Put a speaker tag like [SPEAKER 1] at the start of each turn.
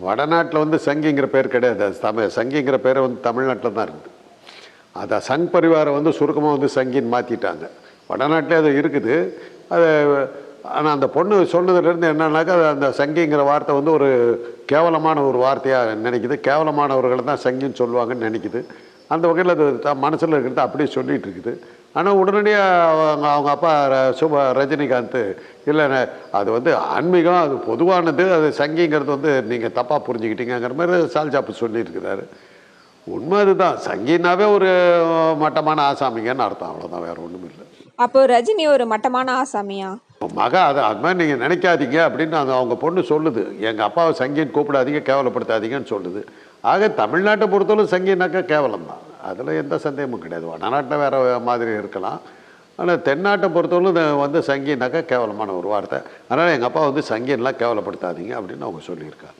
[SPEAKER 1] வடநாட்டில் வந்து சங்கிங்கிற பேர் கிடையாது. சங்கிங்கிற பேரை வந்து தமிழ்நாட்டில் தான் இருக்குது. அதை சங் பரிவாரை வந்து சுருக்கமாக வந்து சங்கின்னு மாற்றிட்டாங்க. வடநாட்டிலே அது இருக்குது. அது ஆனால் அந்த பொண்ணு சொன்னதுலேருந்து என்னன்னாக்கா அந்த சங்கிங்கிற வார்த்தை வந்து ஒரு கேவலமான ஒரு வார்த்தையாக நினைக்குது. கேவலமானவர்களை தான் சங்கின்னு சொல்லுவாங்கன்னு நினைக்குது. அந்த வகையில் அது மனசில் இருக்கிறது அப்படியே சொல்லிகிட்டு இருக்குது. ஆனால் உடனடியாக அவங்க அப்பா ரஜினிகாந்த் இல்லை அது வந்து ஆன்மீகம், அது பொதுவானது, அது சங்கிங்கிறது வந்து நீங்கள் தப்பாக புரிஞ்சுக்கிட்டீங்கிற மாதிரி சால்ஜாப்பு சொல்லியிருக்கிறாரு. உண்மை அதுதான். சங்கினாவே ஒரு மட்டமான ஆசாமிங்கன்னு அர்த்தம், அவ்வளோதான், வேறு ஒன்றும் இல்லை.
[SPEAKER 2] அப்போ ரஜினி ஒரு மட்டமான ஆசாமியா?
[SPEAKER 1] மகா அது மாதிரி நீங்கள் நினைக்காதீங்க அப்படின்னு அவங்க பொண்ணு சொல்லுது. எங்கள் அப்பாவை சங்கின்னு கூப்பிடாதீங்க, கேவலப்படுத்தாதீங்கன்னு சொல்லுது. ஆக தமிழ்நாட்டை பொறுத்தவரை சங்கினாக்கா கேவலம் தான், அதில் எந்த சந்தேகமும் கிடையாது. வடநாட்டில் வேறு மாதிரி இருக்கலாம். ஆனால் தென்னாட்டை பொறுத்தவரை வந்து சங்கினாக்கா கேவலமான ஒரு வார்த்தை. அதனால் எங்கள் அப்பா வந்து சங்கின்லாம் கேவலப்படுத்தாதீங்க அப்படின்னு அவங்க சொல்லியிருக்காங்க.